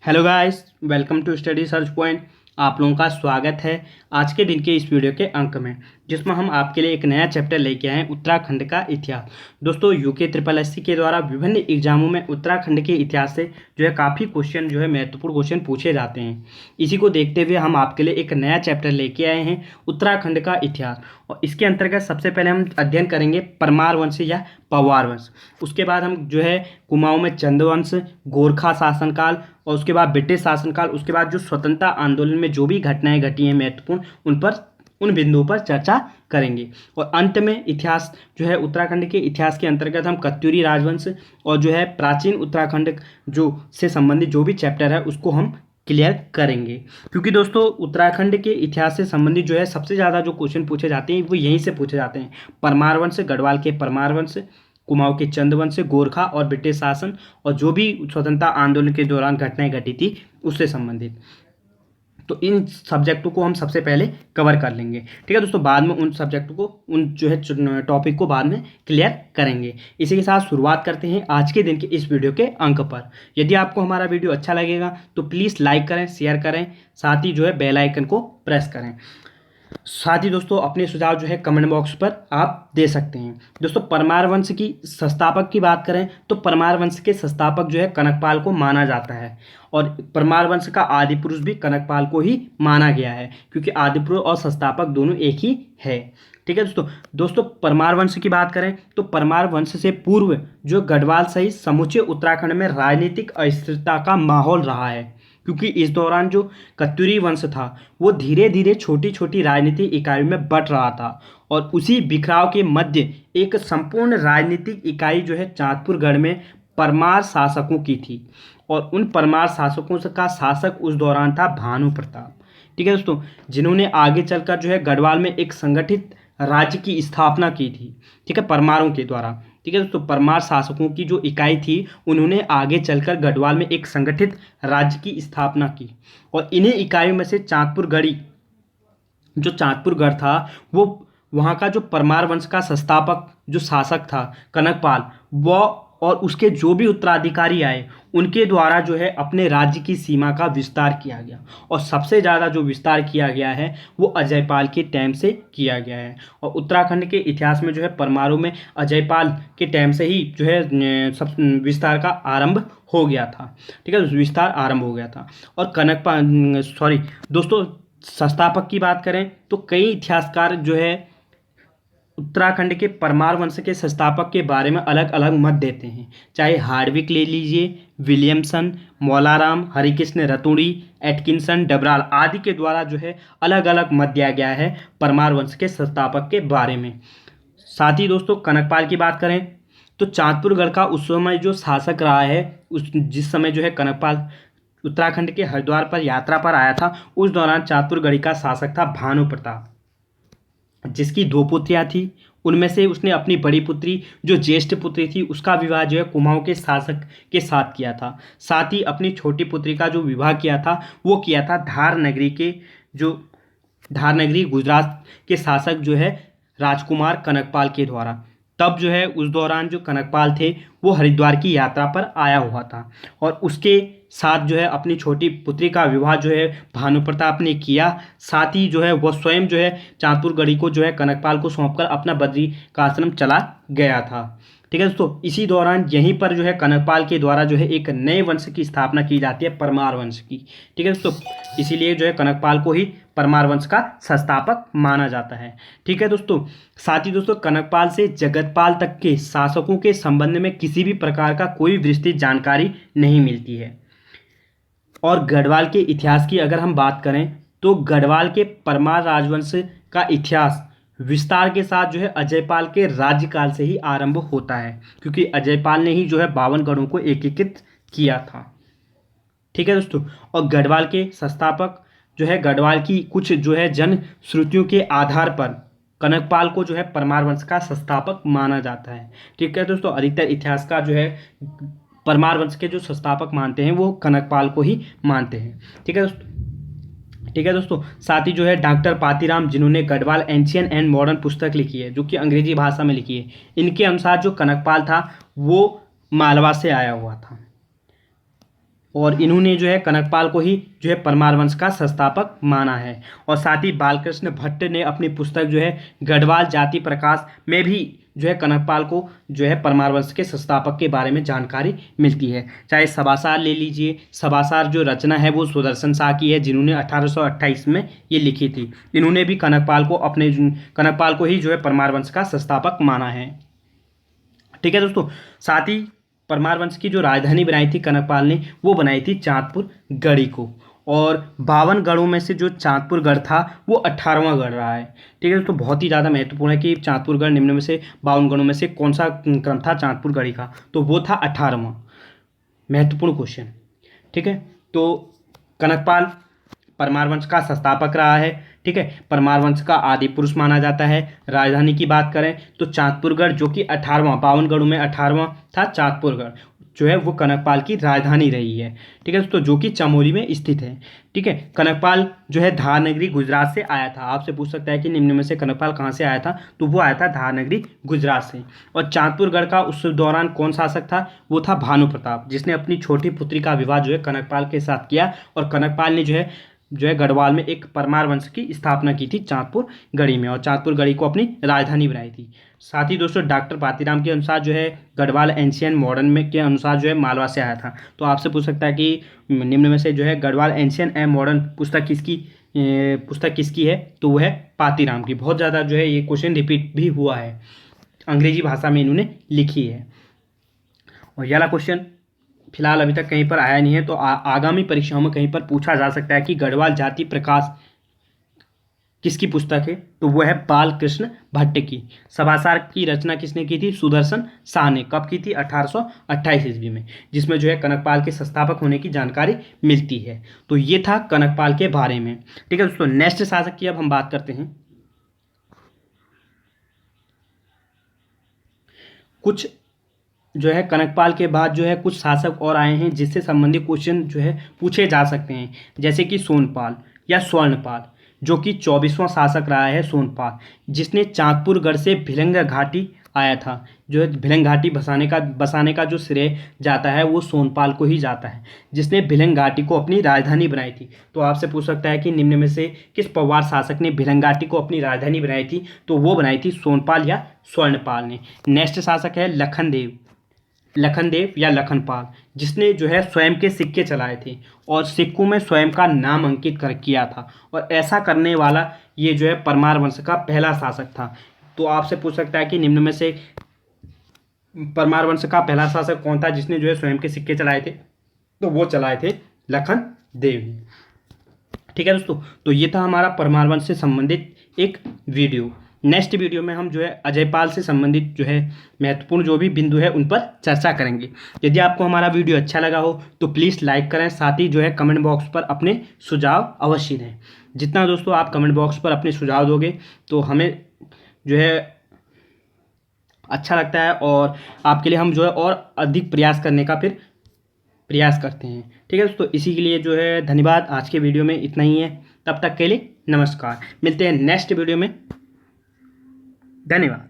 Hello guys, welcome to Study Search Point. आप लोगों का स्वागत है आज के दिन के इस वीडियो के अंक में, जिसमें हम आपके लिए एक नया चैप्टर लेके आए हैं, उत्तराखंड का इतिहास। दोस्तों, यूके ट्रिपल एससी के द्वारा विभिन्न एग्जामों में उत्तराखंड के इतिहास से जो है काफ़ी क्वेश्चन जो है महत्वपूर्ण क्वेश्चन पूछे जाते हैं। इसी को देखते हुए हम आपके लिए एक नया चैप्टर लेके आए हैं, उत्तराखंड का इतिहास। और इसके अंतर्गत सबसे पहले हम अध्ययन करेंगे परमार वंश या पवार वंश। उसके बाद हम जो है कुमाऊं में चंद्रवंश, गोरखा शासनकाल और उसके बाद ब्रिटिश शासनकाल, उसके बाद जो स्वतंत्रता आंदोलन में जो भी घटनाएं घटी हैं महत्वपूर्ण, उन बिंदुओं पर चर्चा करेंगे। और अंत में इतिहास जो है उत्तराखंड के इतिहास के अंतर्गत हम कत्यूरी राजवंश और जो है प्राचीन उत्तराखंड जो से संबंधित जो भी चैप्टर है उसको हम क्लियर करेंगे। क्योंकि दोस्तों, उत्तराखंड के इतिहास से संबंधित जो है सबसे ज़्यादा जो क्वेश्चन पूछे जाते हैं वो यहीं से पूछे जाते हैं। परमार वंश, गढ़वाल के परमार वंश, कुमाऊं के चंद्रवंश, गोरखा और ब्रिटिश शासन और जो भी स्वतंत्रता आंदोलन के दौरान घटनाएं घटी थी उससे संबंधित। तो इन सब्जेक्टों को हम सबसे पहले कवर कर लेंगे, ठीक है दोस्तों। बाद में उन सब्जेक्टों को, उन जो है टॉपिक को बाद में क्लियर करेंगे। इसी के साथ शुरुआत करते हैं आज के दिन के इस वीडियो के अंक पर। यदि आपको हमारा वीडियो अच्छा लगेगा तो प्लीज़ लाइक करें, शेयर करें, साथ ही जो है बेल आइकन को प्रेस करें। साथ ही दोस्तों अपने सुझाव जो है कमेंट बॉक्स पर आप दे सकते हैं। दोस्तों, परमार वंश की संस्थापक की बात करें तो परमार वंश के संस्थापक जो है कनकपाल को माना जाता है। और परमार वंश का आदि पुरुष भी कनकपाल को ही माना गया है, क्योंकि आदि पुरुष और संस्थापक दोनों एक ही है। ठीक है दोस्तों परमार वंश की बात करें तो परमार वंश से पूर्व जो गढ़वाल सहित समूचे उत्तराखंड में राजनीतिक अस्थिरता का माहौल रहा है, क्योंकि इस दौरान जो कत्यूरी वंश था वो धीरे धीरे छोटी छोटी राजनीतिक इकाइयों में बंट रहा था। और उसी बिखराव के मध्य एक संपूर्ण राजनीतिक इकाई जो है चांदपुरगढ़ में परमार शासकों की थी। और उन परमार शासकों का शासक उस दौरान था भानु प्रताप। ठीक है दोस्तों, जिन्होंने आगे चलकर जो है गढ़वाल में एक संगठित राज्य की स्थापना की थी, ठीक है, परमारों के द्वारा। ठीक है दोस्तों, परमार शासकों की जो इकाई थी उन्होंने आगे चलकर गढ़वाल में एक संगठित राज्य की स्थापना की। और इन्हीं इकाइयों में से चांदपुरगढ़ी जो चांदपुरगढ़ था वो वहाँ का जो परमार वंश का संस्थापक जो शासक था कनकपाल, वो और उसके जो भी उत्तराधिकारी आए उनके द्वारा जो है अपने राज्य की सीमा का विस्तार किया गया। और सबसे ज़्यादा जो विस्तार किया गया है वो अजयपाल के टाइम से किया गया है। और उत्तराखंड के इतिहास में जो है परमारों में अजयपाल के टाइम से ही जो है सब विस्तार का आरंभ हो गया था। ठीक है, विस्तार आरंभ हो गया था। और दोस्तों, संस्थापक की बात करें तो कई इतिहासकार जो है उत्तराखंड के परमार वंश के संस्थापक के बारे में अलग अलग मत देते हैं। चाहे हार्डविक ले लीजिए, विलियमसन, मौलाराम, हरिकृष्ण रतुड़ी, एटकिंसन, डबराल आदि के द्वारा जो है अलग अलग मत दिया गया है परमार वंश के संस्थापक के बारे में। साथ ही दोस्तों कनकपाल की बात करें तो चांदपुरगढ़ का उस समय जो शासक रहा है, जिस समय जो है कनकपाल उत्तराखंड के हरिद्वार पर यात्रा पर आया था, उस दौरान चांदपुरगढ़ी का शासक था भानु प्रताप, जिसकी दो पुत्रियां थी। उनमें से उसने अपनी बड़ी पुत्री जो ज्येष्ठ पुत्री थी उसका विवाह जो है कुमाऊं के शासक के साथ किया था। साथ ही अपनी छोटी पुत्री का जो विवाह किया था वो किया था धार नगरी गुजरात के शासक जो है राजकुमार कनकपाल के द्वारा। तब जो है उस दौरान जो कनकपाल थे वो हरिद्वार की यात्रा पर आया हुआ था और उसके साथ जो है अपनी छोटी पुत्री का विवाह जो है भानु प्रताप ने किया। साथ ही जो है वह स्वयं जो है चांदपुरगढ़ी को जो है कनकपाल को सौंपकर अपना बद्री का आश्रम चला गया था। ठीक है दोस्तों, इसी दौरान यहीं पर जो है कनकपाल के द्वारा जो है एक नए वंश की स्थापना की जाती है, परमार वंश की। ठीक है दोस्तों, इसीलिए जो है कनकपाल को ही परमार वंश का संस्थापक माना जाता है। ठीक है दोस्तों, साथ ही दोस्तों कनकपाल से जगतपाल तक के शासकों के संबंध में किसी भी प्रकार का कोई विस्तृत जानकारी नहीं मिलती है। और गढ़वाल के इतिहास की अगर हम बात करें तो गढ़वाल के परमार राजवंश का इतिहास विस्तार के साथ जो है अजयपाल के राज्यकाल से ही आरंभ होता है, क्योंकि अजयपाल ने ही जो है 52 गढ़ों को एकीकृत किया था। ठीक है दोस्तों, और गढ़वाल के संस्थापक जो है गढ़वाल की कुछ जो है जन श्रुतियों के आधार पर कनकपाल को जो है परमार वंश का संस्थापक माना जाता है। ठीक है दोस्तों, अधिकतर इतिहासकार जो है परमार वंश के जो संस्थापक मानते हैं वो कनकपाल को ही मानते हैं। ठीक है दोस्तों, साथ ही जो है डॉक्टर पातीराम, जिन्होंने गढ़वाल एंशियंट एंड मॉडर्न पुस्तक लिखी है जो कि अंग्रेजी भाषा में लिखी है, इनके अनुसार जो कनकपाल था वो मालवा से आया हुआ था। और इन्होंने जो है कनकपाल को ही जो है परमार वंश का संस्थापक माना है। और साथ ही बालकृष्ण भट्ट ने अपनी पुस्तक जो है गढ़वाल जाति प्रकाश में भी जो है कनकपाल को जो है परमार वंश के संस्थापक के बारे में जानकारी मिलती है। चाहे सभासार ले लीजिए, सभासार जो रचना है वो सुदर्शन शाह की है, जिन्होंने 1828 में ये लिखी थी। इन्होंने भी कनकपाल को ही जो है परमार वंश का संस्थापक माना है। ठीक है दोस्तों, साथ ही परमार वंश की जो राजधानी बनाई थी कनकपाल ने, वो बनाई थी चांदपुर गढ़ी को। और 52 गढ़ों में से जो चांदपुर गढ़ था वो 18वां गढ़ रहा है। ठीक है दोस्तों, बहुत ही ज़्यादा महत्वपूर्ण है कि चांदपुर गढ़ निम्न में से 52 गढ़ों में से कौन सा क्रम था चांदपुर गढ़ी का, तो वो था 18वां। महत्वपूर्ण क्वेश्चन। ठीक है, तो कनकपाल परमार वंश का संस्थापक रहा है। ठीक है, परमार वंश का आदि पुरुष माना जाता है। राजधानी की बात करें तो चांदपुरगढ़ जो कि 18वां, 52 गढ़ों में 18वां था चांदपुरगढ़, जो है वो कनकपाल की राजधानी रही है। ठीक है दोस्तों, जो कि चमोली में स्थित है। ठीक है, कनकपाल जो है धारनगरी गुजरात से आया था। आपसे पूछ सकता है कि निम्न में से कनकपाल कहाँ से आया था, तो वो आया था धारनगरी गुजरात से। और चांदपुरगढ़ का उस दौरान कौन शासक था, वो था भानु प्रताप, जिसने अपनी छोटी पुत्री का विवाह जो है कनकपाल के साथ किया। और कनकपाल ने जो है गढ़वाल में एक परमार वंश की स्थापना की थी चांदपुर गढ़ी में, और चांदपुर गढ़ी को अपनी राजधानी बनाई थी। साथ ही दोस्तों डॉक्टर पातीराम के अनुसार जो है गढ़वाल एंशियन मॉडर्न में के अनुसार जो है मालवा से आया था। तो आपसे पूछ सकता है कि निम्न में से जो है गढ़वाल एंशियन एंड मॉडर्न पुस्तक किसकी है, तो वो है पातीराम की। बहुत ज़्यादा जो है ये क्वेश्चन रिपीट भी हुआ है, अंग्रेजी भाषा में इन्होंने लिखी है। और ये वाला क्वेश्चन फिलहाल अभी तक कहीं पर आया नहीं है, तो आगामी परीक्षाओं में कहीं पर पूछा जा सकता है कि गढ़वाल जाति प्रकाश किसकी पुस्तक है, तो वो है बालकृष्ण भट्ट की। सभासार की रचना किसने की थी, सुदर्शन शाह ने। कब की थी, 1828 ईस्वी में, जिसमें जो है कनकपाल के संस्थापक होने की जानकारी मिलती है। तो ये था कनकपाल के बारे में। ठीक है दोस्तों, नेक्स्ट शासक की अब हम बात करते हैं। कुछ जो है कनकपाल के बाद जो है कुछ शासक और आए हैं जिससे संबंधित क्वेश्चन जो है पूछे जा सकते हैं, जैसे कि सोनपाल या स्वर्णपाल, जो कि 24वां शासक रहा है सोनपाल, जिसने चांदपुरगढ़ से भिलंग घाटी आया था। जो है भिलंग घाटी बसाने का जो श्रेय जाता है वो सोनपाल को ही जाता है, जिसने भिलंग घाटी को अपनी राजधानी बनाई थी। तो आपसे पूछ सकता है कि निम्न में से किस पवार शासक ने भिलंग घाटी को अपनी राजधानी बनाई थी, तो वो बनाई थी सोनपाल या स्वर्णपाल ने। नेक्स्ट शासक है लखनदेव या लखनपाल, जिसने जो है स्वयं के सिक्के चलाए थे और सिक्कों में स्वयं का नाम अंकित किया था। और ऐसा करने वाला ये जो है परमार वंश का पहला शासक था। तो आपसे पूछ सकता है कि निम्न में से परमार वंश का पहला शासक कौन था जिसने जो है स्वयं के सिक्के चलाए थे, तो वो चलाए थे लखनदेव। ठीक है दोस्तों, तो ये था हमारा परमार वंश से संबंधित एक वीडियो। नेक्स्ट वीडियो में हम जो है अजयपाल से संबंधित जो है महत्वपूर्ण जो भी बिंदु है उन पर चर्चा करेंगे। यदि आपको हमारा वीडियो अच्छा लगा हो तो प्लीज़ लाइक करें, साथ ही जो है कमेंट बॉक्स पर अपने सुझाव अवश्य दें। जितना दोस्तों आप कमेंट बॉक्स पर अपने सुझाव दोगे तो हमें जो है अच्छा लगता है, और आपके लिए हम जो है और अधिक प्रयास करने का फिर प्रयास करते हैं। ठीक है दोस्तों, इसी के लिए जो है धन्यवाद। आज के वीडियो में इतना ही है, तब तक के लिए नमस्कार। मिलते हैं नेक्स्ट वीडियो में। धन्यवाद।